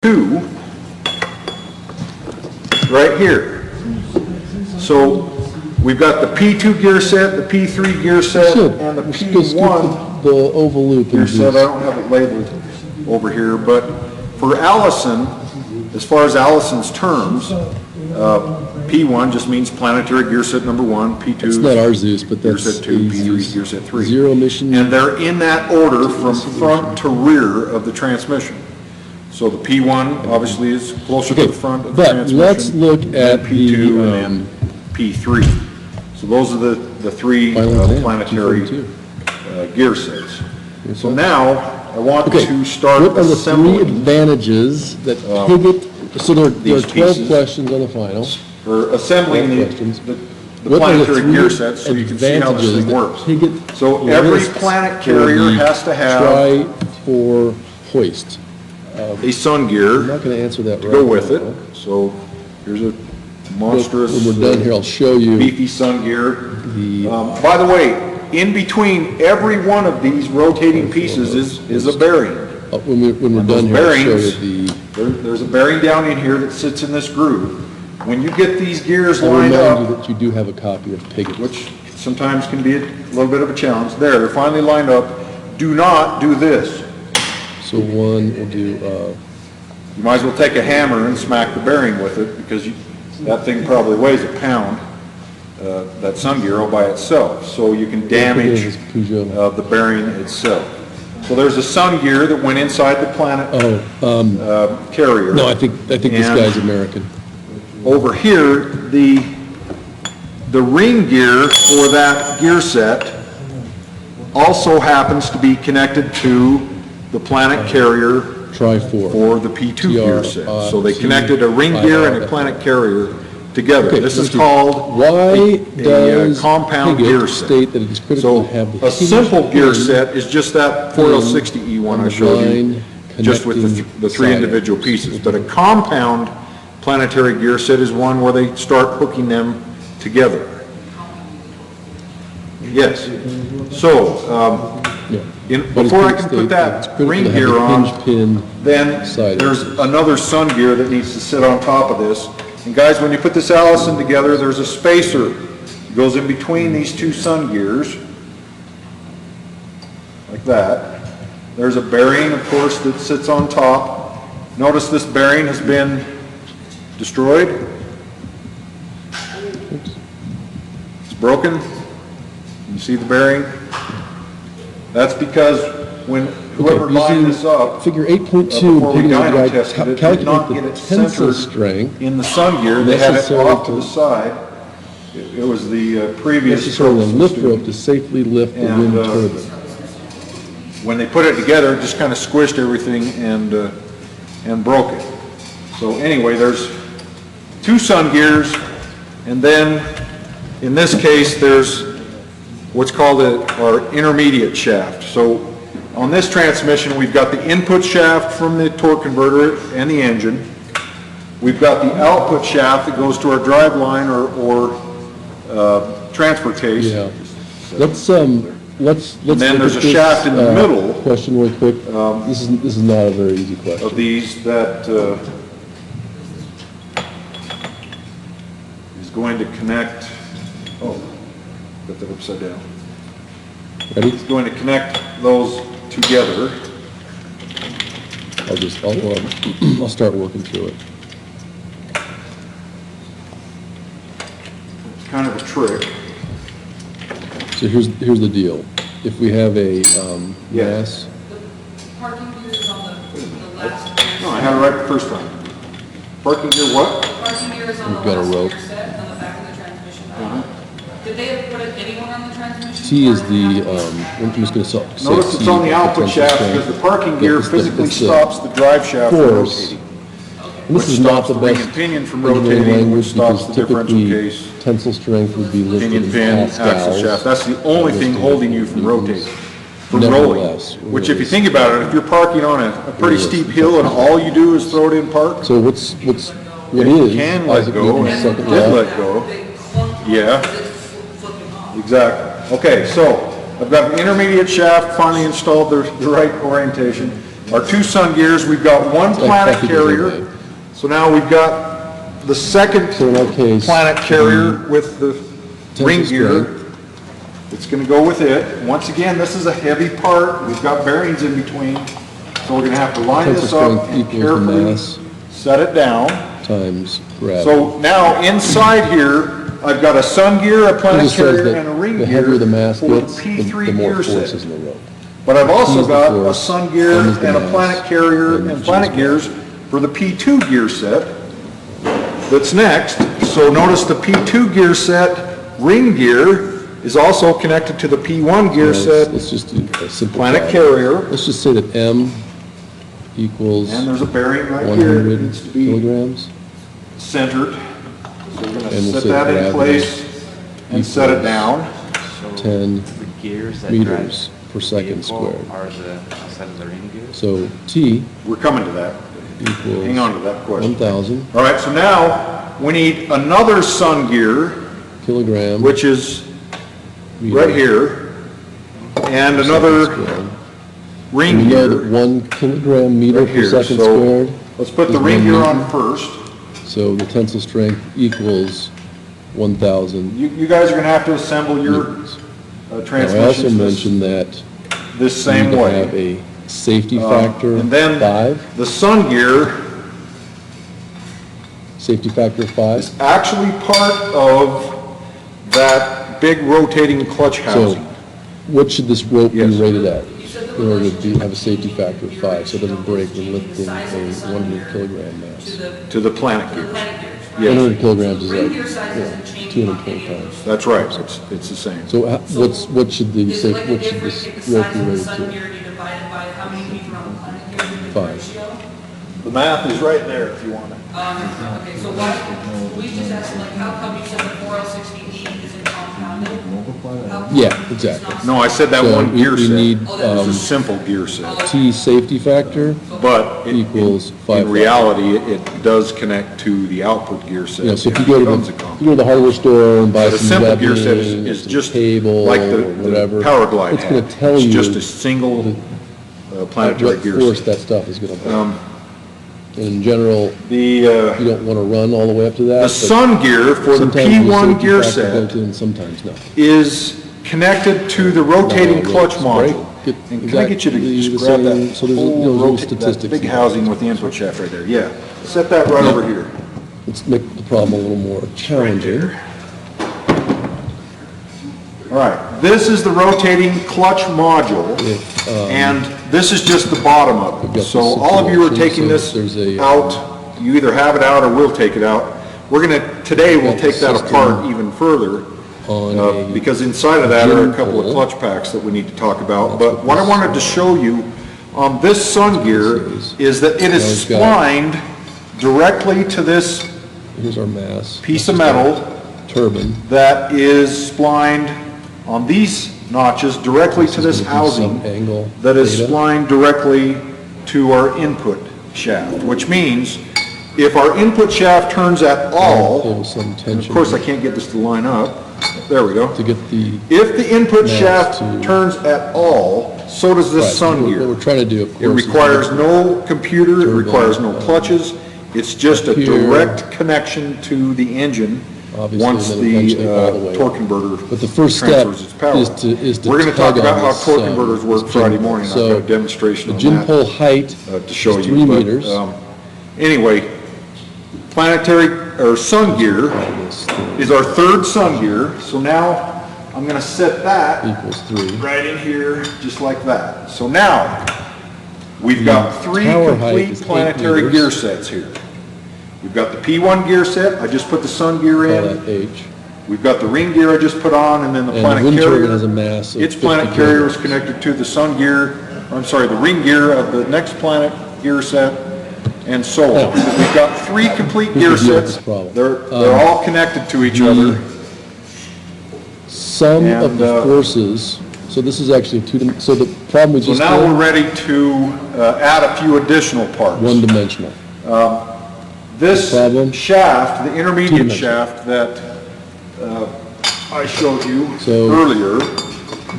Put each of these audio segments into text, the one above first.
2 right here. So we've got the P2 gear set, the P3 gear set, and the P1 the oval loop gear set. I don't have it labeled over here, but for Allison, as far as Allison's terms, P1 just means planetary gear set number 1, P2 it's not our Zeus, but gear that's set 2, P3 gear set 3. Zero emission. And they're in that order from front to rear of the transmission. So the P1 obviously is closer to the front of the transmission. But let's look at P2 and P3. So those are the three planetary gear sets. So now I want to start what are the assembling. three advantages that Pigott, so there are 12 questions on the final. For assembling the planetary gear sets so you can see how this thing works. So every planet carrier has to have for hoist. a sun gear I'm not going to answer that to go with it. So here's a monstrous, when we're done here, I'll show you beefy sun gear. By the way, in between every one of these rotating pieces is a bearing. When we're done here, I'll show you there's a bearing down in here that sits in this groove. When you get these gears I'll lined remind you up, that you do have a copy of Pigott, which sometimes can be a little bit of a challenge. There, they're finally lined up. Do not do this. So one will do. You might as well take a hammer and smack the bearing with it because that thing probably weighs a pound, that sun gear all by itself. So you can damage the bearing itself. So there's a sun gear that went inside the planet carrier. No, I think this guy's American. Over here, the ring gear for that gear set also happens to be connected to the planet carrier for the P2 gear set. So they connected a ring gear and a planet carrier together. Okay, this is called a compound gear set. State that it is critical So to have a simple gear set is just that 4L60E1 I showed you, just with the three individual pieces. But a compound planetary gear set is one where they start hooking them together. Yes. So, before I can put that ring gear on, then there's another sun gear that needs to sit on top of this. And guys, when you put this Allison together, there's a spacer that goes in between these two sun gears, like that. There's a bearing, of course, that sits on top. Notice this bearing has been destroyed. It's broken. You see the bearing? That's because when whoever lined this up, figure 8.2, before we dyno tested it, did not get it centered strength in the sun gear. They had it off to the side. It was the previous lift rope to safely lift the wind turbine. When they put it together, it just kind of squished everything and broke it. So anyway, there's two sun gears, and then in this case, there's what's called our intermediate shaft. So on this transmission, we've got the input shaft from the torque converter and the engine. We've got the output shaft that goes to our drive line or transfer case. Yeah. Let's and then there's a shaft in the middle. Question really quick. This is not a very easy question. Of these that is going to connect. Oh, got that upside down. Ready? It's going to connect those together. I'll start working through it. It's kind of a trick. So here's the deal. If we have a mass. The parking gear is on the last gear. No, I had it right the first time. Parking gear what? Parking gear is on the We've got a last rope. gear set on the back of the transmission. Did they have put anyone on the transmission? T is the, I'm just going to say Notice it's on the output shaft because the parking gear physically stops the drive shaft from rotating. And this is not the Which stops the ring best and pinion from rotating, which stops the differential case. Tensile strength would be listed Pinion in pin, axle pascals. shaft. That's the only thing holding you from rotating, from rolling. Nevertheless, Which if you think about it, if you're parking on a pretty steep hill and all you do is throw it in park, So what is, you can let Isaac go, Newton's and second did law? let go. Yeah. Exactly. Okay, so I've got the intermediate shaft finally installed the right orientation. our two sun gears, we've got one planet copy carrier. design. So now we've got the second So in our case, planet carrier with the ring tensile gear. strength. It's gonna go with it. Once again, this is a heavy part. We've got bearings in between. So we're gonna have to line Tensile this up strength and equals the carefully mass set it down. times gravity. So now inside here, I've got a sun gear, a It planet just says carrier, that and a ring the gear heavier the mass for the gets, P3 the more gear force set. is in the rope. But I've also P is the got a force, sun gear M is the and a mass, planet carrier and and G planet is gears for the P2 gear set that's next. So notice the P2 gear set ring gear is also connected to the P1 gear set Let's just do a simple planet calc. carrier. Let's just say that M equals And there's a bearing right here that 100 needs to be kilograms. centered. So we're And gonna we'll set say that in gravity place and set it equals down. 10 The gears that meters drive per second vehicle squared. are the outside of the ring gears? So T We're coming to that. equals Hang on to that question. 1,000 All right, so now we need another sun gear, kilogram. which is meter right here, and per second another squared. ring We know that gear 1 kilogram meter right per here. second So squared. let's put the is ring 1 gear newton. on first. So the tensile strength equals 1,000 You guys are gonna have to assemble your newtons. Now, I also transmissions mentioned that this we need same to have way. a safety factor And then 5, the sun gear safety factor 5. is actually part of that big rotating clutch So housing. what should this rope be Yes. rated at in order to have a safety factor of 5, so it doesn't break when lifting a 100 kilogram mass? To the planet gear. Planet gears, right? 100 kilograms is Ring like, gear size you know, isn't changing on 220 any of pounds. those. That's right, it's the same. So what should the, Is it like what a should difference this if the rope size be of the rated sun to? gear you divided by how many feet around the planet gear? you get the 5. ratio? The math is right there if you want it. Okay, so why, we just asked, like, how come you said the 4L60E isn't compounded? How come Yeah, it's exactly. not- No, I said that So one we gear set. need, It's a simple gear set. T safety factor, But equals 5. in reality, it does connect to the output gear set. You know, so if It you go to becomes a the, comp- if you go to the hardware store and buy But a some simple gear webbing set and is some just cable like or the whatever, Power Glide it's gonna had. tell It's you just a single planetary what gear force set. that stuff is gonna be. And in general, The, you don't wanna run all the way up to that. the but sun gear for the sometimes there's P1 safety gear factor set built in, sometimes no. is connected to the rotating No, clutch it's break- module. get And can I get you to exactly just the grab same- that so there's a- whole you know, little that statistics big in there. housing with the input shaft right there, yeah. Set that right over here. Let's make the problem a little more challenging. All right, this is the rotating clutch module, If, and this is just the bottom of We've it. got So this all of you are situation, taking so this there's a, out, you either have it out or will take it out. We're gonna, today we'll got take the that system apart even further, on a because inside of that are a gin couple of pole. clutch packs that we need to talk about. That's But what I this wanted to show you on this sun gear is that it is Now we've got- splined directly to this Here's our mass. piece of metal Turbine. that is splined on these notches directly to this is gonna be housing sub-angle that is theta. splined directly to our input shaft, which means if our input shaft turns at all, There's some and of tension. course I can't get this to line up, there we go. To get the, If the input mass shaft to- turns at all, so does this right, sun what gear. we're trying to do, of It course. is requires get no computer, it turbine, requires no clutches, it's just a up here. direct connection to the engine Obviously, once and then the eventually all the way torque up. converter But the first step transfers its power. is to We're gonna talk tug about on how this, torque converters work this Friday gin morning, I've pole. got a So, demonstration the on gin that pole height to show is you. 3 but, meters. Anyway, planetary, or sun gear This thing is our third sun gear, so now I'm gonna set that equals 3. right in here, just like that. So now, we've got three tower height is complete 8 planetary meters. gear sets here. We've got the P1 gear set, I just put the sun gear Call in. that H. We've got the ring gear I just put on, and then the And the planet wind carrier. turbine has a mass of Its 50 planet carrier is kilograms. connected to the sun gear, I'm sorry, the ring gear of the next planet gear set, and so on. We've got three complete gear Here's the deal with sets. this problem. They're all connected to each other. Some of And, the forces, so this is actually so the problem we So just now we're did, ready to add a few additional parts. one-dimensional. This problem? shaft, the intermediate Two-dimensional. shaft that I showed you So- earlier,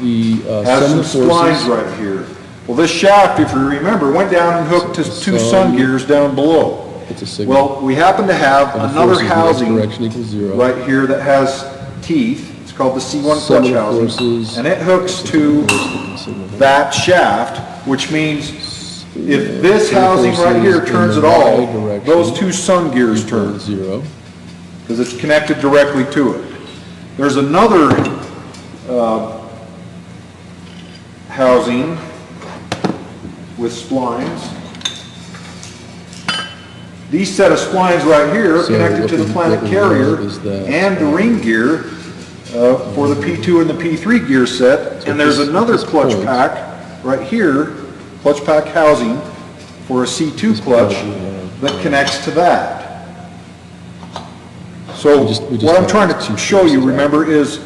The has some some of the splines forces, right here. Well, this shaft, if you remember, went down and hooked to two sun gears down below. It's a signal. Well, we happen to have And the another forces in this housing direction equals 0. right here that has teeth. It's called the C1 Sum clutch of housing. forces And it hooks to that shaft, which means if this housing right here turns at all, those two sun gears turn, 0. because it's connected directly to it. There's another housing with splines. These set of splines right here are So connected to the planet what we carrier want is that, and the ring gear for the P2 and the P3 gear set. And there's another clutch point- pack right here, clutch pack housing for a C2 clutch that connects to that. So We just what I'm have trying two to show you, forces, right? remember, is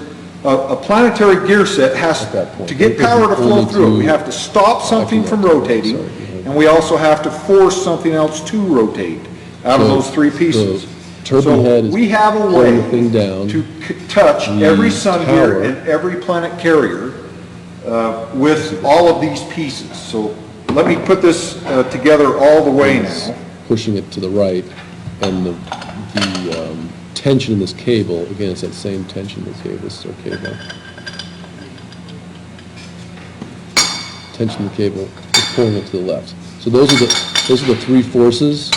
a planetary gear set has, At that point. to get Because power to it's flow only through it, we two- have to stop something Actually, from not two, rotating, sorry. and we also have to force something else to rotate out of So those three pieces. the turbine head So is we have a pulling the way thing down. to touch The every sun tower- gear and every planet carrier with all of these pieces. So let me put this together all the way Is now. pushing it to the right, and the tension in this cable, again, it's that same tension in the cable, this is our cable. Tension in the cable is pulling it to the left. So those are the three forces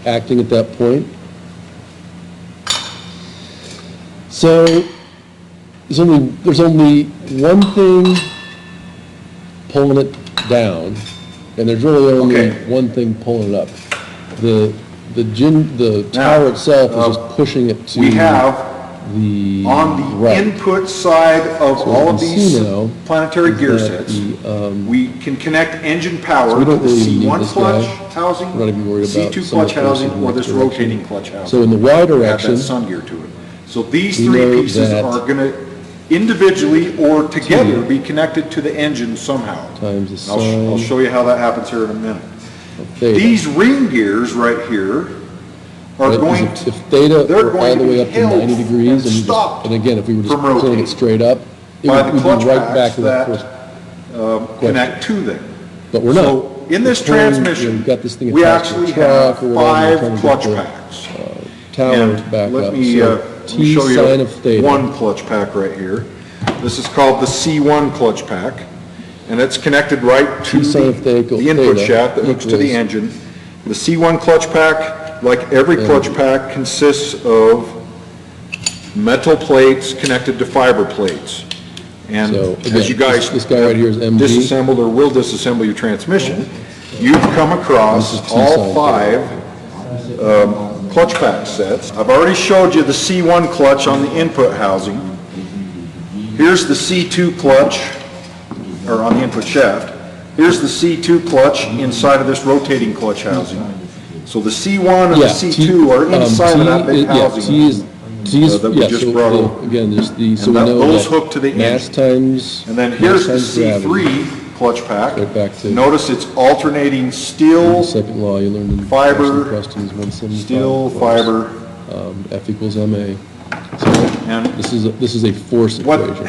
acting at that point. So there's only one thing pulling it down, and there's really only Okay. one thing pulling it up. The tower itself is just pushing it to We have the on the right. input side of So all what of you can these see now planetary is gear that sets, the, we can connect engine power So we to don't the really need C1 this clutch guy. housing, We're not even worried about C2 some of clutch the housing, forces in or that this direction. rotating clutch housing. So in the Y Add direction, that sun gear to it. So these we three know pieces that are going to individually or together be connected to the engine somehow. times the And I'll sine show you how that happens here in a minute. of theta. These ring gears right here are Right, 'cause going if to, theta they're were going all to the way be up to held 90 degrees, and and stopped and again, if we were just from pulling rotating it straight up, it by would the we'd be clutch right back packs to that that first. connect to them. But we're not. So in this We're pulling, transmission, we've got this thing we attached to actually a truck have or whatever, we're 5 trying to clutch get the, packs. Tower And back let up. me, So let me T show sine you of theta. one clutch pack right here. This is called the C1 clutch pack, and it's connected right to T sine of the theta input shaft that hooks to the equals- engine. The C1 clutch pack, like every clutch pack, consists of metal plates connected to fiber plates. And So, as again, you guys this guy right here is MG. disassembled or will disassemble your transmission, you've come across This is T all sine 5 clutch pack sets. I've already showed you the C1 clutch on the input housing. Here's the C2 clutch, or on the input shaft. Here's the C2 clutch inside of this rotating clutch housing. So the C1 and the Yeah, C2 are inside of that big Yeah, housing. T is, that we yeah, just so brought the- over. again, there's the, so And we that- know those that hook to the mass engine. times, And then mass here's the times gravity. C3 clutch pack. Right back to- Notice it's alternating The steel, second law you learned in fiber, Boston Preston's 175. steel, force. fiber, F equals MA. So and this is a force what, equation.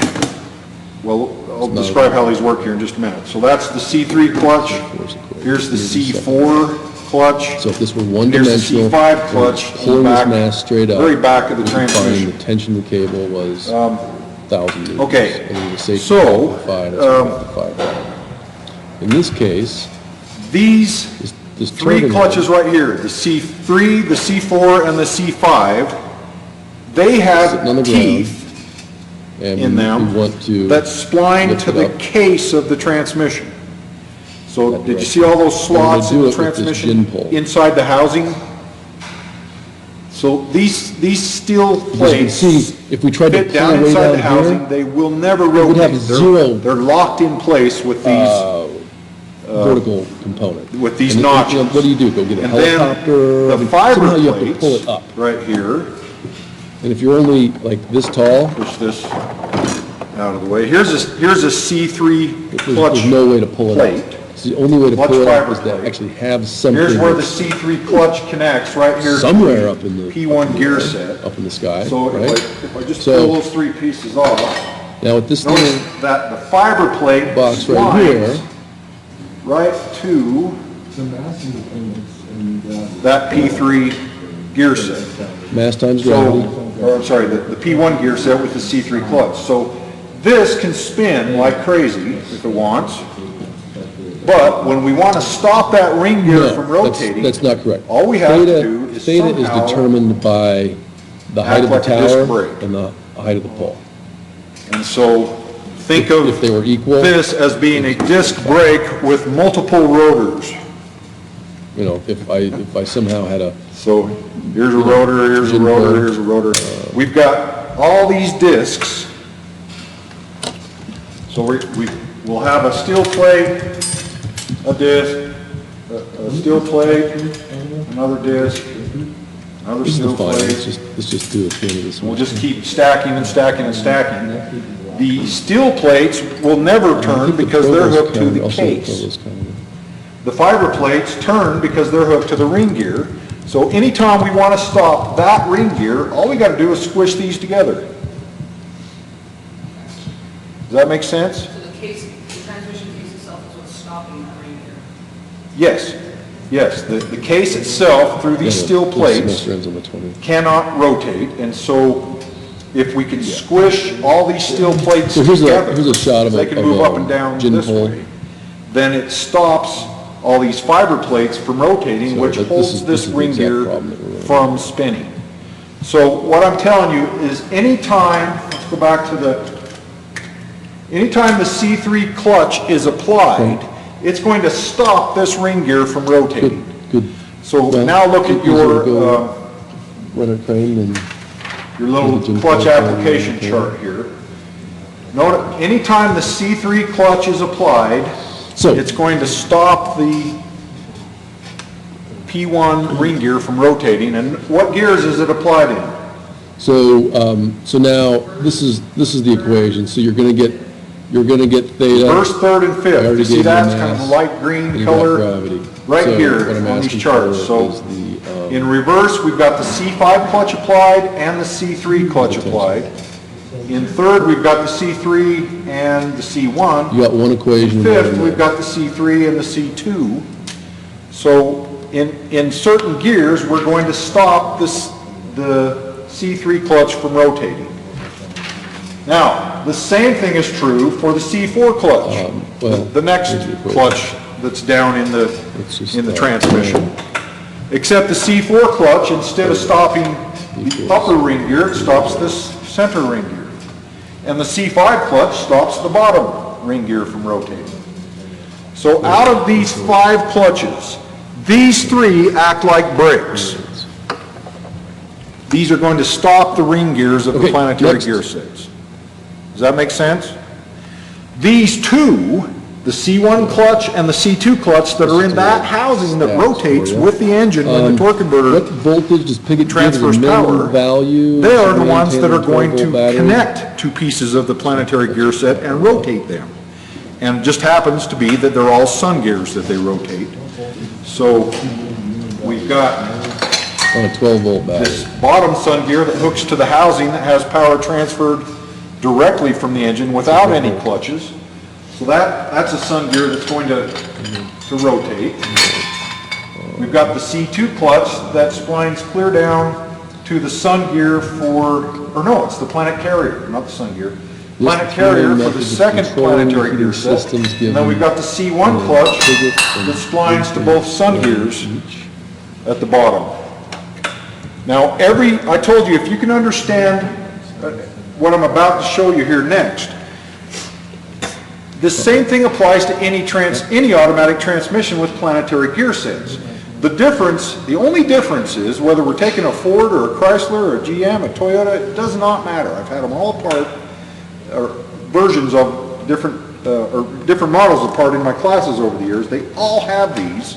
well, I'll not a- describe how these work here in just a minute. So that's the C3 clutch. Force equation. Here's the Here's the C4 clutch. So if this were Here's the one-dimensional, C5 clutch. pulling this back- mass straight up, Very back of the we'd find transmission. the tension of the cable was 1,000 newtons. okay, And then the safety so, factor 5, that's what we have to find out. In this case, These this 3 turbine clutches head right here, the C3, the C4, and the C5, they have sitting on the ground, teeth and in them we want to that spline lift to it the up. case of the transmission. So That did you direction. see all those And we're gonna slots do in the it with this transmission gin pole. inside the housing? So these steel As you can plates see, if we tried to fit pull down way inside down the housing, here, they will never would rotate. have zero, They're locked in place with these. vertical component. with these And notches. What do you do? Go get a And then helicopter? I the mean, fiber somehow you have to pull plates it up. right here, And if you're only like this tall, push this out of the way. Here's a C3 clutch there's no way to pull it plate. up. It's the only way to Clutch pull it up fiber is to plate. actually have something Here's where the that's C3 clutch connects, right here. to somewhere the up in the P1 gear set. up in the sky, So right? if I just So- pull those 3 pieces off, Now with this notice little that the fiber plate box right here, splines right to that P3 gear set. Mass times gravity. Or I'm sorry, the P1 gear set with the C3 clutch. So this can spin like crazy if it wants, but when we want to stop that ring gear No, from rotating, that's not correct. all we have to do is Theta is somehow determined by the height of the act like a disc tower brake. and the height of the pole. And so think of If they were equal, this as being a disc brake with multiple rotors. you know, if I somehow had a, So here's a rotor, here's a rotor, here's a rotor. We've got all these discs. So we'll have a steel plate, a disc, a steel plate, another disc, another this is steel fine, plate. let's just do it at the end of this We'll one. just keep stacking and stacking and stacking. The steel plates will never turn because they're hooked to the case. The fiber plates turn because they're hooked to the ring gear. So anytime we want to stop that ring gear, all we got to do is squish these together. Does that make sense? So the case, the transmission case itself is what's stopping that ring gear. Yes, yes. The case itself, through these steel plates, Semester ends on the 20th. cannot rotate, and so if we can squish all these steel plates So here's together, a shot of they can move up and down gin this pole. way, then it stops all these fiber plates from rotating, So which this holds is this the ring exact gear problem that we're running. from spinning. So what I'm telling you is anytime, let's go back to anytime the C3 clutch is applied, it's going to stop this ring gear from rotating. Good. So Well, now look at easier to go your run a crane and little Gin clutch pole, application okay. chart here. Note, anytime the C3 clutch is applied, So- it's going to stop the P1 ring gear from rotating. And what gears is it applied in? so, so now, this is the equation, so you're gonna get theta. First, third, and I fifth. already You see gave you that's the kind of mass, light and green you got color gravity. right So here what I'm on these asking charts. for So is the, in reverse, we've got the C5 clutch applied and the C3 clutch applied. In third, we've got the C3 and the C1. you got one equation. and Fifth, one we've got the C3 and the C2. So in certain gears, we're going to stop the C3 clutch from rotating. Now, the same thing is true for the C4 clutch, well, the next here's the equation. clutch that's down in It's just, the transmission. Except the C4 clutch, instead of stopping the upper ring gear, it stops this center ring gear. And the C5 clutch stops the bottom ring gear from rotating. So out of these 5 clutches, these 3 act like brakes. These are going to stop the ring gears of the Okay, planetary next. gear sets. Does that make sense? These 2, the C1 clutch and the C2 clutch that are in that housing that rotates with the engine when the torque What converter, voltage does Piggott give as a transfers minimum power, value? they are to the ones maintain that are a going to 12-volt battery? connect 2 pieces of the planetary gear set and rotate them. And it just happens to be that they're all sun gears that they rotate. So we've got On a 12-volt battery. this bottom sun gear that hooks to the housing that has power transferred directly from the engine without any clutches. So that's a sun gear that's going to rotate. We've got the C2 clutch that splines clear down to the sun gear it's the planet carrier, not the sun gear. Planet carrier for the second planetary gear set. And then we've got the C1 clutch that splines to both sun gears at the bottom. Now, I told you, if you can understand what I'm about to show you here next, the same thing applies to any automatic transmission with planetary gear sets. The only difference is whether we're taking a Ford or a Chrysler or a GM, a Toyota, it does not matter. I've had them all apart, or versions of different models apart in my classes over the years. They all have these.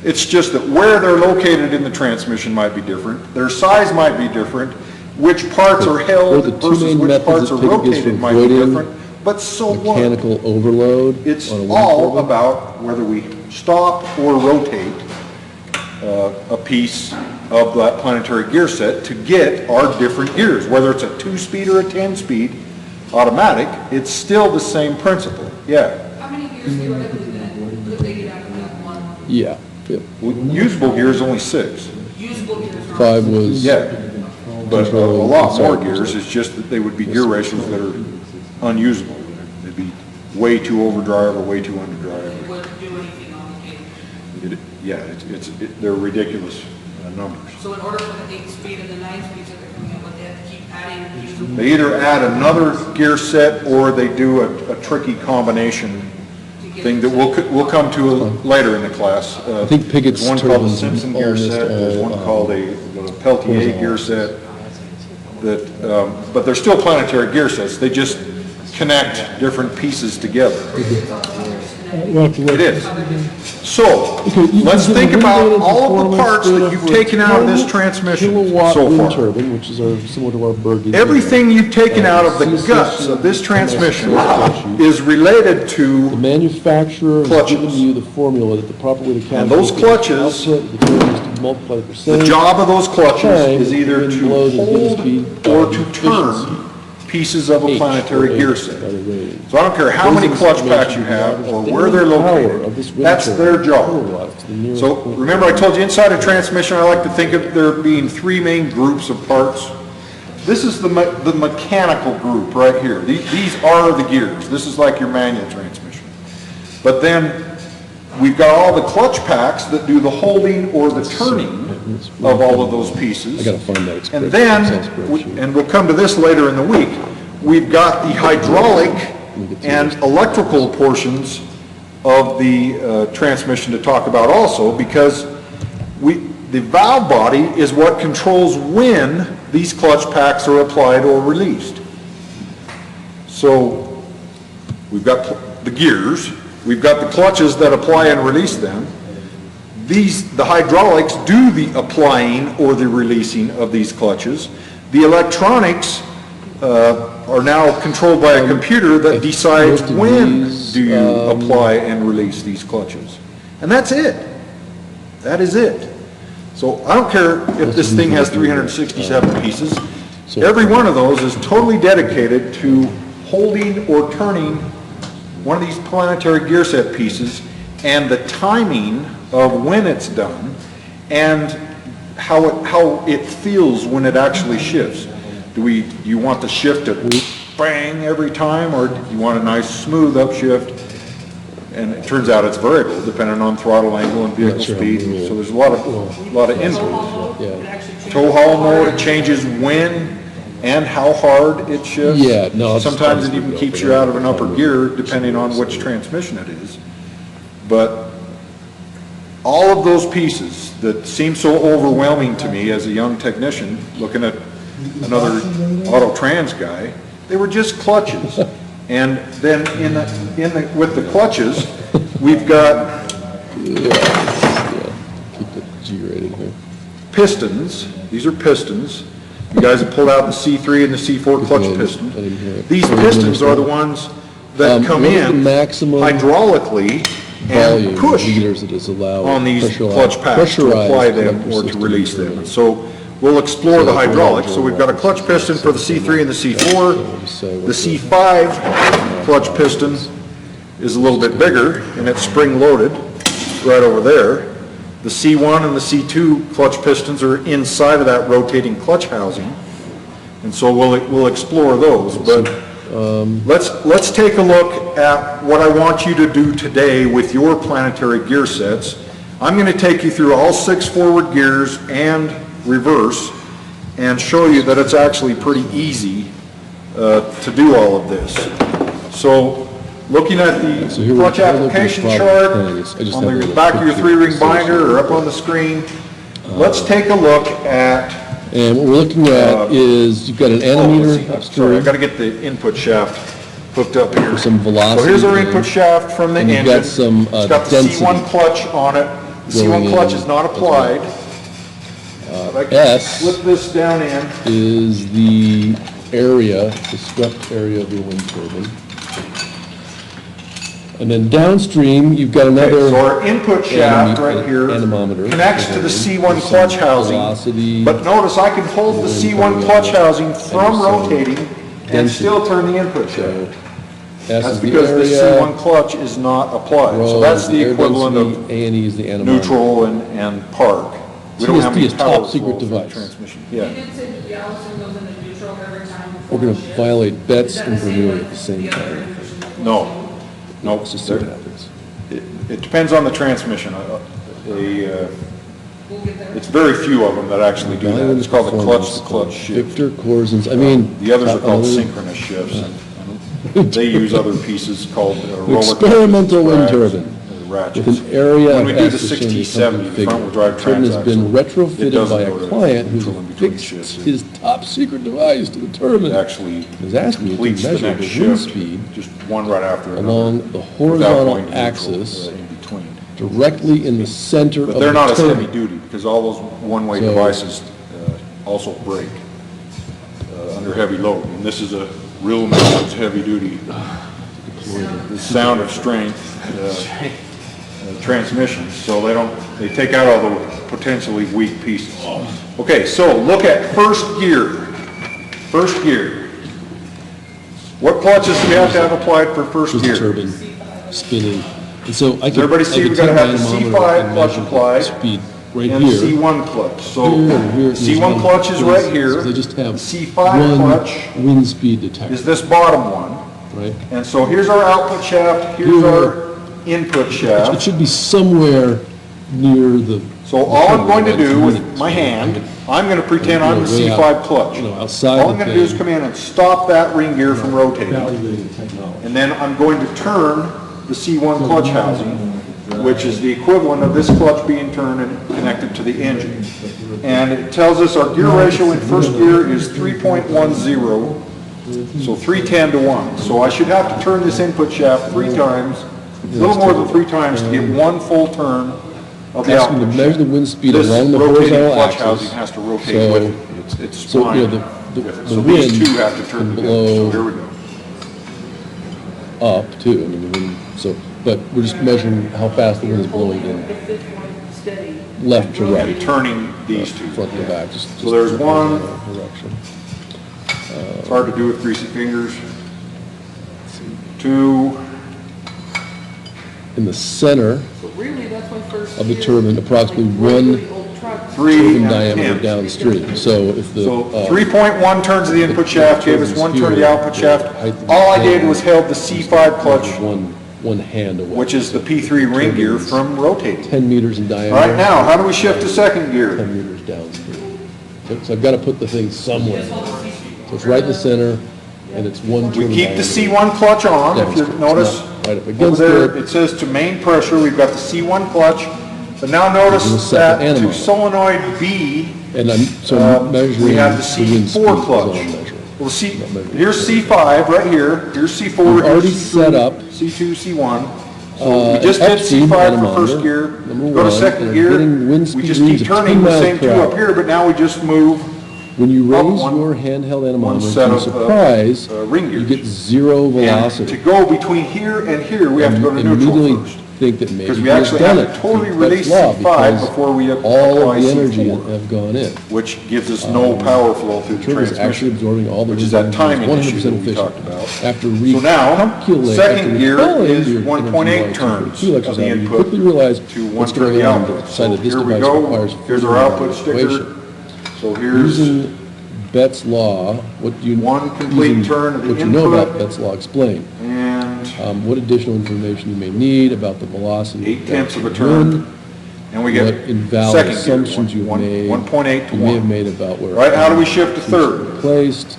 It's just that where they're located in the transmission might be different, their size might be different, which parts are held the two versus main which methods parts that are Piggott gives rotated for might be avoiding different, but so what? Mechanical overload. It's on a wind all turbine. about whether we stop or rotate a piece of that planetary gear set to get our different gears. Whether it's a 2-speed or a 10-speed automatic, it's still the same principle. Yeah. How many gears theoretically then could they get Yeah, yeah. Usable gear is only 6. Usable gears are. 5 was. Yeah, but a Control lot more inside gears, it's just that they would be gear ratios that are unusable. They'd be way too overdrive or way too underdrive. It wouldn't do anything on the cable. Yeah, they're ridiculous numbers. So in order for the 8-speed and the 9-speeds that they're coming up with, they have to keep adding usable. They either add another gear set or they do a tricky combination thing that we'll come to later in the class. I think Pickett's There's one called the turbines Simpson gear almost set, there's all, one called a Peltier gear set, that, but they're still planetary gear sets, they just connect different pieces together. It is. So, let's think about all of the parts that you've taken out of this transmission Kilowatt so wind far. turbine, which is similar to our Bergen. Everything you've taken out of the guts of this transmission is related The to, manufacturer has Clutches. given you the formula that the proper way to calculate. And those clutches, the output, the turbine is to multiply the the percentage. job of those clutches time is either wind to blows and wind hold speed or by to efficiency. turn pieces of a H, planetary or gear H set. by the rating. So I don't care how many clutch packs you have or where they're located, that's their job. So remember I told you inside a transmission I like to think of there being 3 main groups of parts. This is the mechanical group right here. These are the gears. This is like your manual transmission. But then we've got all the clutch packs that do the holding or the turning of all of those pieces. I gotta find that expression. And then, Excel spreadsheet. and we'll come to this later in the week, we've got the hydraulic and electrical portions of the transmission to talk about also, because the valve body is what controls when these clutch packs are applied or released. So we've got the gears, we've got the clutches that apply and release them. The hydraulics do the applying or the releasing of these clutches. The electronics are now controlled by a computer that decides most of when these, do you apply and release these clutches. And that's it. That is it. So I don't care if this thing has 367 pieces. Every one of those is totally dedicated to holding or turning one of these planetary gear set pieces and the timing of when it's done and how it feels when it actually shifts. Do you want the shift to bang every time, or do you want a nice smooth upshift? And it turns out it's variable depending on throttle angle and vehicle speed. So there's a lot of inputs. Tow haul mode, it changes when and how hard it shifts. Yeah, no, it's Sometimes it just- even keeps you out of an upper gear depending on which transmission it is. But all of those pieces that seem so overwhelming to me as a young technician looking at another auto trans guy, they were just clutches. And then with the clutches, we've got Keep the G rated here. pistons. These are pistons. You guys have pulled out the C3 and the C4 clutch I piston. didn't hear it. These pistons are the ones that come what is the in maximum hydraulically volume and of push liters that is allowed on these pressurized- clutch packs to apply pressurized them collector or to system release in them. Germany. So we'll explore So the if we're hydraulics. not So we've got a clutch piston for the C3 and the C4. The C5 clutch piston is a little bit bigger and it's spring loaded right over there. The C1 and the C2 clutch pistons are inside of that rotating clutch housing. And so we'll explore those. But let's take a look at what I want you to do today with your planetary gear sets. I'm going to take you through all 6 forward gears and reverse and show you that it's actually pretty easy to do all of this. So looking at the So here clutch we're looking at application problem chart things. I just on have a the little back of your picture 3-ring binder or up associated on the screen, let's take a look at And what we're looking at is, you've got an Sorry, I animator upstream, gotta get the input shaft hooked up here. some velocity So here's our in, input shaft from the and you've engine. got some, It's got the density C1 clutch on it. The going C1 clutch in is not as applied. If I can S slip this down in. is the area, the swept area of your wind turbine. And then downstream, you've got Okay, another. so our input shaft right here anemometer connects to the C1 There's clutch some housing. velocity, But notice I can hold the C1 clutch housing from there's some rotating and density. still turn the input shaft. S That's is the because the area. C1 clutch is not applied. Rho So that's is the air equivalent density, of A and E is the anemometer. neutral and park. We don't have TSD any is power top secret flow through the device. transmission. You Yeah, did say that the Allison goes into neutral every time. We're before gonna the shift. violate Betz Is that and the same Bernoulli with at the same the other time. transmission that goes no, in? no. Let's just see what happens. It depends on the transmission. We'll get there. It's very few of them that actually do that. It's called a clutch-to-clutch shift. Victor Corzens, I mean. The others are called another- synchronous shifts. and They use other pieces called roller. Experimental wind ratchets, turbine ratchets. with an area When we of do the S to 60-70, the front-wheel drive turbine has transaxle, been it retrofitted doesn't by a go to client who's neutral in between fixed shifts. his top secret device to the turbine. It actually Has asked me to completes the measure next the wind shift, speed just one right after another. along the without horizontal going to neutral, axis in between. directly in the center of But the they're not as heavy turbine. duty, because all those one-way So- devices also break under heavy load. And this is a real man's heavy duty. The sound of strength transmission, so they take out all the potentially weak pieces. Okay, so look at first gear. First gear. What clutches do we have to have applied for first There's the gear? turbine spinning. And so I could. everybody see I could we gotta take have my the anemometer C5 and clutch measure the applied Speed right And here. C1 clutch. So Here, there's C1 one clutch is right place, here. They just have C5 one clutch wind speed detector, is this bottom one. right? And so here's our output shaft, here's Here. our input It shaft. should be somewhere near the. So all I'm going to do with my hand, I'm going to pretend I'm the Way out, C5 clutch. you know, outside All the I'm going to do is thing. come in and stop that ring gear from rotating. Evaluating technology. And then I'm going to turn the C1 clutch housing, which is the equivalent of this clutch being turned and connected to the engine. And it tells us our gear ratio in first gear is 3.10, so 310 to 1. So I should have to turn this input shaft 3 times, a little more than 3 times to get one full turn of the Asking to output measure shaft. the wind speed This along the rotating horizontal clutch axis. housing has to rotate So- with it. It's So, you know, splined the with it. the So these wind two have to turn can together. So blow here we go. up too, I mean, the wind, so, but we're just measuring how fast the wind is blowing in The fifth one steady. left to And right, turning these two. front to back, just. So there's just one. direction. It's hard to do with greasy fingers. 2, In the center So really, that's my first. of the gear, turbine, approximately like one really old trucks. 3, turbine and diameter 10. downstream, so if the. So 3.1 turns of the input shaft gave us 1 turn of the output shaft. Height of the All I did turbine was held the C5 clutch, One hand away. which is the P3 ring gear, from rotating. 10 meters in diameter. All right, now, how do we shift to second gear? 10 meters downstream. So I've got to put the thing somewhere. So it's right in the center, and it's one turn. We keep the diameter. C1 clutch on, if you Downstream. notice. It's not right up Over against there, it. it says to main pressure, we've got the C1 clutch. But now notice This is a that second to anemometer. solenoid B, And I'm measuring. we have the wind speed is C4 all clutch. I'm measuring. Well, see, Not measuring. here's C5 right here, here's C4, We've already here's set up, C2, C1. So we just an did upstream C5 for first anemometer, gear, number go to one, second and gear, getting wind we speed just reads keep of 2 turning the miles same per 2 up hour. here, but now we just move When you up raise one- your handheld one anemometer set to of, surprise, ring you gears. get 0 And to velocity. go between here and here, we have to go to And neutral immediately first. think that maybe Because we you've actually done have it. to totally That's release law, C5 because before we all apply of the energy C4. have gone in. Which gives us no power flow through the Turbine is actually transmission, absorbing all the which is wind that timing energy, issue 100% that we efficient. talked about. After So now, recalculate, second after gear recalling is your 1.8 energy by turns 2 lectures of the out, you input quickly realize to 1 what's turn of going the on. output. Decide So that this here we device go, requires here's our further output sticker. evaluation. So here's Using Betz law, what do you? One complete using turn of the what you know about input. Betz law, explain. and What additional information you may need about the velocity. 8/10 of a wind, turn, and we What get invalid second gear, assumptions you've made. 1.8 to You may have 1. made about where. Right, how do we shift to third? Placed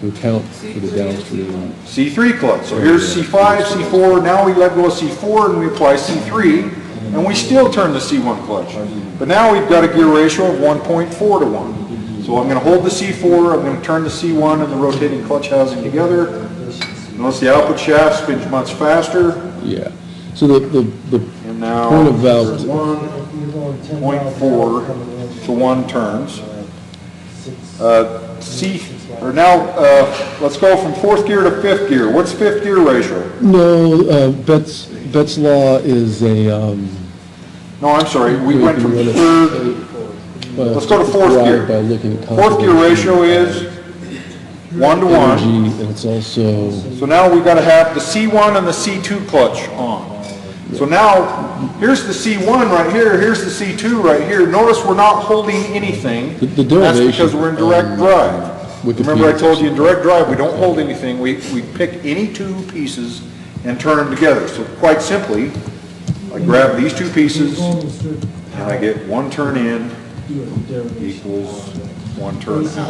to account for the downstream. C3 clutch, so here's C5, C4, now we let go of C4 and we apply C3, and we still turn the C1 clutch. But now we've got a gear ratio of 1.4 to 1. So I'm gonna hold the C4, I'm gonna turn the C1 and the rotating clutch housing together. Notice the output shaft spins much faster, Yeah. So the and now point of valve, there's 1.4 to 1 turns. Let's go from fourth gear to fifth gear. What's fifth gear ratio? no, Betz law is a, No, I'm sorry, we went from you can third, well, let's go to fourth derived gear. by looking at Fourth gear conservation ratio is 1-to-1. energy, and it's also, So now we've got to have the C1 and the C2 clutch on. So now, here's the C1 right here, here's the C2 right here. Notice we're not holding anything. The That's derivation because we're in direct on drive. Wikipedia Remember I told you in direct drive, we don't hold anything. We pick any two pieces and turn them together. So quite simply, I grab these two pieces and I get one turn in equals one turn out.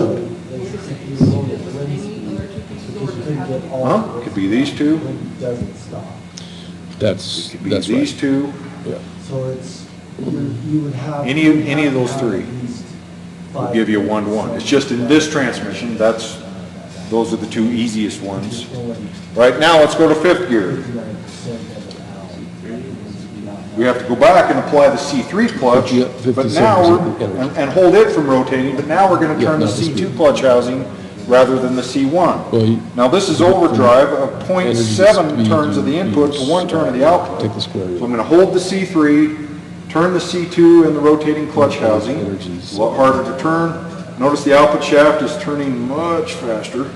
Could be these two, that's could be right. these two, Yeah. So it's, you would have. any of those three will give you a 1-to-1. It's just in this transmission, those are the two easiest ones. Right now, let's go to fifth gear. We have to go back and apply the C3 clutch, but now and hold it from rotating, but now we're going to turn the C2 clutch housing rather than the C1. Now this is overdrive of 0.7 turns of the input to 1 turn of the output. Take the square root. So I'm going to hold the C3, turn the C2 and the rotating clutch housing. It's a lot harder to turn. Notice the output shaft is turning much faster.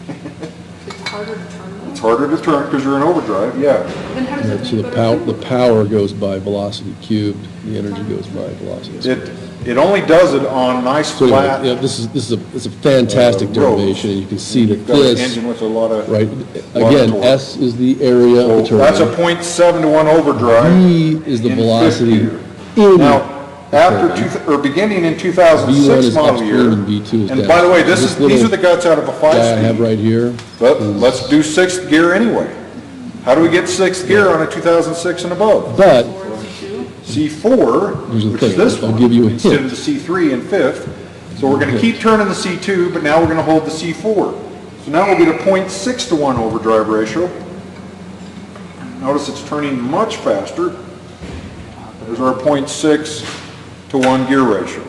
It's harder to turn. It's harder to turn because you're in overdrive, yeah. Then how does it So the power goes by velocity cubed, the energy goes by velocity squared. It only does it on nice So anyway, flat. yeah, this is a fantastic derivation, and you can see that You've got an this, engine with a lot of. right, lot of again, torque. S is the area of the So that's a turbine. 0.7 to 1 overdrive. V is the in velocity fifth in gear. Now, after, turbine. beginning in V1 2006 is model year, upstream and V2 is and by the way, downstream. these are the guts out of a Guy I have 5-speed. right here, But let's do 6th gear anyway. How do we get 6th gear on a 2006 and above? but C4, Here's the which is thing, this I'll one, give you a instead hint. of the C3 and 5th. So we're going to keep turning the C2, but now we're going to hold the C4. So now we'll get a 0.6 to 1 overdrive ratio. Notice it's turning much faster. There's our 0.6 to 1 gear ratio.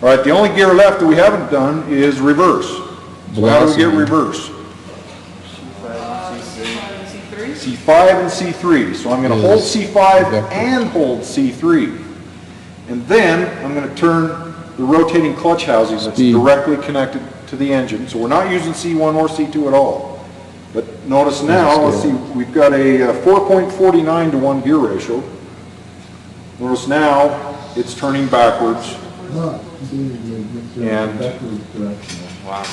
All right, the only gear left that we haven't done is reverse. So how do we get Velocity. reverse? C3? C5 and C3. So I'm going to hold Is C5 vector. and hold C3. And then I'm going to turn the rotating clutch housing that's Speed. directly connected to the engine. So we're not using C1 or C2 at all. But notice now, let's see, we've got a 4.49 to 1 gear ratio. Notice now it's turning backwards. And Wow.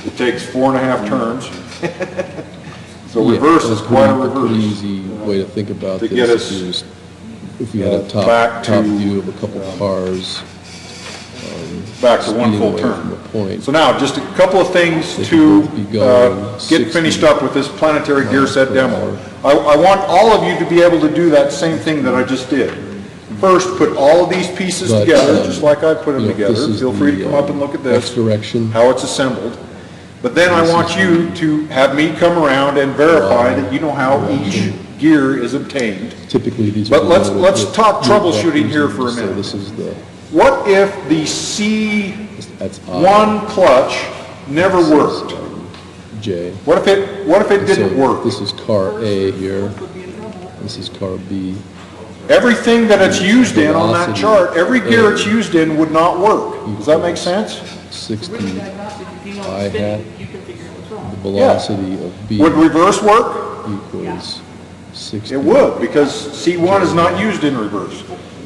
it takes 4.5 turns. So yeah, reverse is that's quite a pretty reverse. easy way to think about To this. get If us, you just- If you had a back top to- view of a couple of cars, back to one speeding full away turn. from a point. So now, just a couple of things They to could both be going get 60 finished up with this planetary gear set per demo. hour. I want all of you to be able to do that same thing that I just did. First, put all of these pieces But, together, just like I put them you know, this together. is Feel free to the, come up and look at X this, direction. how it's assembled. But then I want you to have me come around and verify that you know how each gear is obtained. Typically, these. But are let's loaded talk with troubleshooting vectors, here and for a just say minute. This is the, What if the C1 that's I, clutch never worked? J. What if it didn't So work? This is car A here, this is car B. Everything that it's used in on that Velocity. chart, every gear it's used in would not work. Does that make sense? 60, Really diagnostic, if you know I it's spinning, hat. you can figure out what's wrong. the velocity of B Would reverse work? equals 60. It would, because C1 is not used in reverse.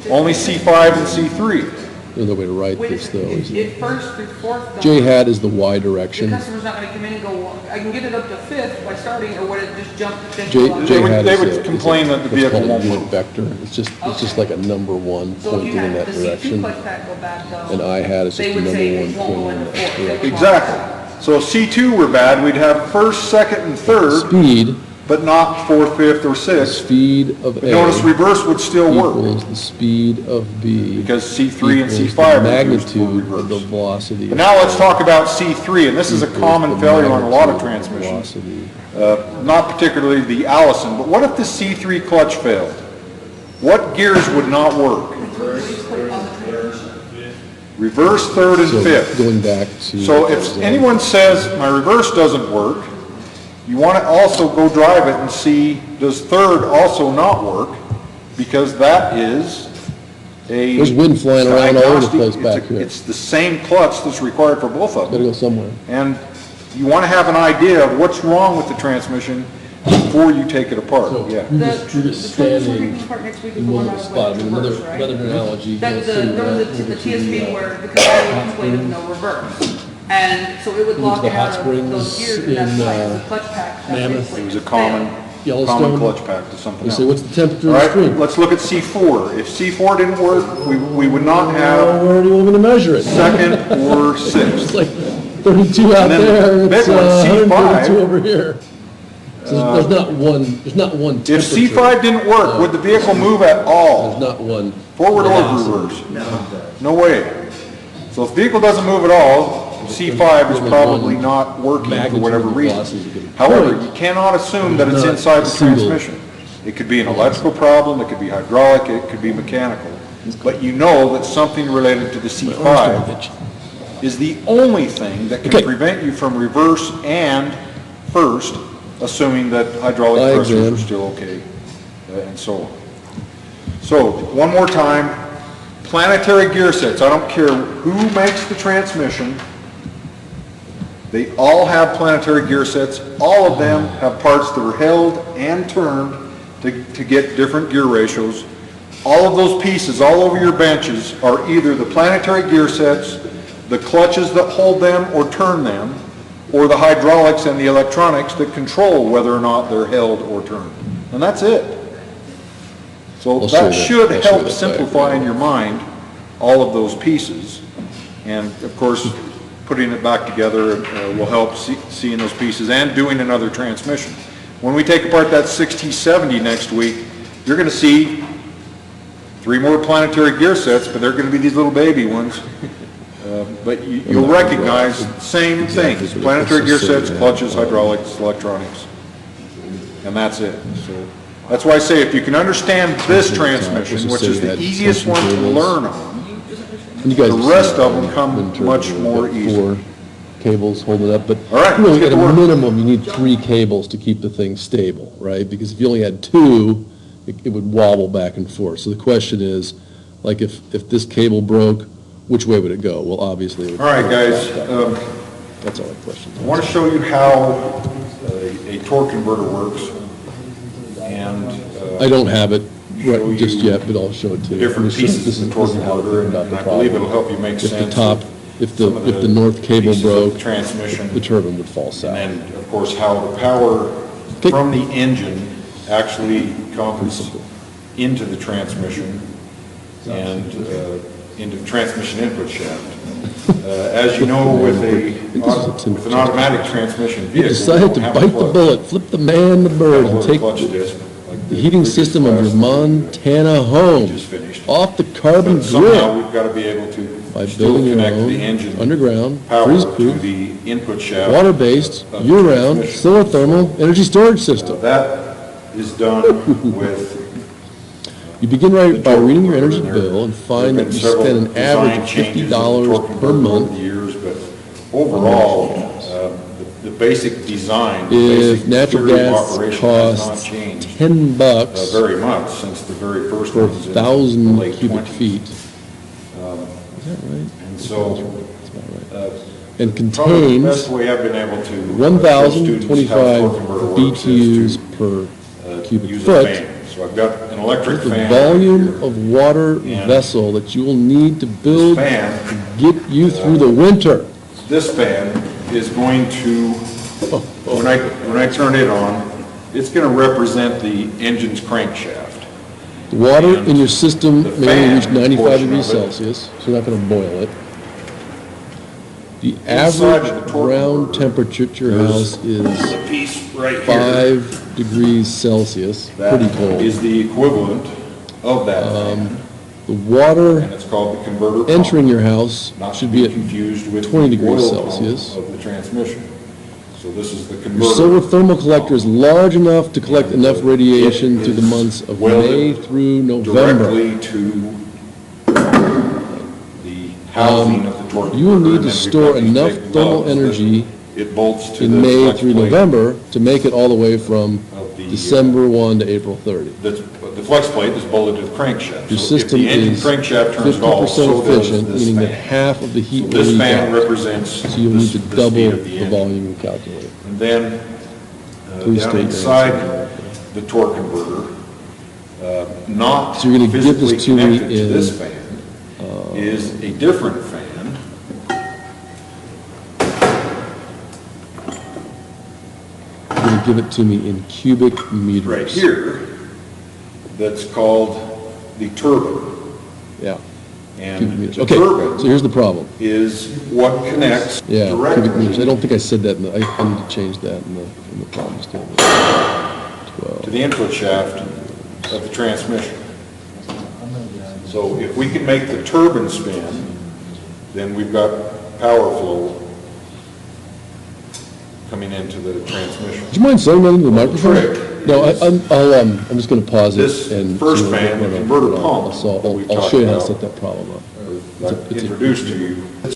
Only C5 and C3. The other way to write Wait, this, though, is if first through fourth, J hat is the Y the direction. customer's not gonna come in and go, well, I can get it up to fifth by starting, or would it just jump? J hat They is would a- is a- complain that the what's vehicle called a won't unit move. vector. It's just like a number one So if you pointing in had that the C2 direction. clutch pack go back though. And I hat is just they a would number say one it won't go pointing into in that fourth. direction. Exactly. So if C2 were bad, we'd have first, second, and third, Speed, but not fourth, fifth, or the sixth. speed of But notice A reverse would still work, equals the speed of B because C3 and equals C5 the are used for magnitude of the reverse. velocity. But of now let's A talk about C3, and this is a equals common the failure on a lot of magnitude transmissions. velocity. Not particularly the Allison, but what if the C3 clutch failed? What gears would not work? Reverse, third, and So fifth. going back to. So if anyone says, my reverse doesn't work, you want to also go drive it and see, does third also not work? Because that is a... There's wind flying around all over the diagnostic- place back here. It's the same clutch that's required for both of Gotta them. go somewhere. And you want to have an idea of what's wrong with the transmission before you take it apart, So yeah. you're The just, you're just standing part next week is in the one one little I spot. I was mean, going to another, reverse, right? another analogy. That was you'll see there was that the over to TSP where the controller was played with no reverse. And so it would Went to lock the it hot out of springs those gears, and that's in, why it's a clutch pack. That's Mammoth. basically It was a failed. Yellowstone. common clutch pack to something You else. say, what's the temperature All of the right, stream? let's look at C4. If C4 didn't work, we would not have Where do you want me to measure it? second or It's sixth. like 32 out And then there, the it's big one, C5. 132 over here. So there's not one If temperature. C5 didn't work, would the vehicle move at There's all? not one. Forward or velocity. reverse? No way. So if the vehicle doesn't move at all, C5 is probably not working for Magnitude whatever of reason. velocity you could However, point. you cannot assume that it's Not inside the single. transmission. It could be an electrical problem, it could be hydraulic, it could be mechanical. But you know that something related to the C5 is the only thing that can Okay. prevent you from reverse and first, assuming that hydraulic Eye pressures exam. are still okay, and so on. So, one more time, planetary gear sets, I don't care who makes the transmission, they all have planetary gear sets, all of them have parts that are held and turned to get different gear ratios. All of those pieces, all over your benches, are either the planetary gear sets, the clutches that hold them or turn them, or the hydraulics and the electronics that control whether or not they're held or turned. And that's it. So I'll show that that- should I'll show help that simplify diagram. in your mind all of those pieces. And of course, putting it back together will help seeing those pieces and doing another transmission. When we take apart that 6T70 next week, you're going to see 3 more planetary gear sets, but they're going to be these little baby ones. But you'll recognize same things, planetary gear sets, clutches, hydraulics, electronics, and that's it. So that's why I say if you can understand this transmission, which is the easiest one to learn on, And you guys the have rest seen of that them come wind turbine, much we've more got easy. 4 cables holding it up, but All right, really, let's get at to a work. minimum, you need 3 cables to keep the thing stable, right? Because if you only had 2, it would wobble back and forth. So the question is, like, if this cable broke, which way would it go? Well, obviously, it would. All right, guys, That's all my question. I want to show you how a torque converter works, and I don't have it show right just you yet, but I'll show it to the you. different This is- pieces this of is- the torque this is how to converter, think about and the I believe problem. it'll help you make sense. If the top, if some of the north cable pieces of broke, the transmission, the turbine would fall and south. then, of course, how the power Okay. from the engine actually comes into the transmission and into the transmission input shaft. As you know, with with an automatic transmission You vehicle, we decided don't to have a bite the clutch. bullet, flip the man the bird, and Or a take clutch disc, like the heating previous system of your class Montana home just finished. off the carbon But somehow, grid we've got to be able to by still building your connect own the engine underground, power to freeze-proof, the input shaft. water-based, of the year-round, transmission. solar thermal energy storage system. That is done with, You begin right by torque reading your energy converter. bill and There find have that you been several spend an average design of changes in the $50 torque per converter month. over the years, but overall, the basic design, the If basic natural theory of gas operation has not costs changed $10 very much since the very first per ones in the 1,000 late cubic 20s. feet. Is that right? And so, That's about right. And probably the contains best way I've been able to show students how a 1,025 torque converter works is BTUs per to cubic use a foot. fan. So I've got an electric The fan. volume here. of water And vessel that you will need to This build fan, get you through the winter. this fan is going to, when I turn it on, it's going to represent the engine's crankshaft. The water And in your system the may only reach fan 95 portion degrees of it, Celsius, so you're not going to boil it. The Inside of average the torque ground converter, temperature at your there's house is a piece right here 5 degrees Celsius, pretty that cold. is the equivalent of that fan, The water and it's called the converter pump. entering your house Not to should be be at confused with 20 the degrees oil pump Celsius. of the transmission. So this is the Your converter. solar thermal collector is large enough to collect enough radiation It through the is months of welded May through November. directly to the housing of the torque You will converter, need and to then we've store got these enough big thermal lugs that energy it bolts to in the May flex through plate November to make it all the way from of the, December 1 to April 30. That's the flex plate is bolted to the crankshaft. Your So if system the engine is crankshaft turns 50% off, so does efficient, this meaning that fan. half of the heat So will this leak fan out. represents So you'll need to the double speed of the the engine. volume you calculate. And then, Please down state your inside answer. the torque converter, not So you're gonna give physically this to me connected to this in, fan, is a different fan. You're gonna give it to me in cubic meters. Right here, that's called the turbine. Yeah, And cubic meters. the Okay, so turbine here's the problem. is what connects Yeah, cubic meters. I directly don't think I said that in the, I need to change that in the problem statement. to the input shaft of the transmission. So if we can make the turbine spin, then we've got power flow coming into the transmission. Would you mind saying that into the microphone? trick No, is- I'm just gonna pause it This and. first so fan, the no, no, converter no, pump so that we've I'll talked show you how to about. set that problem up. I've introduced to you.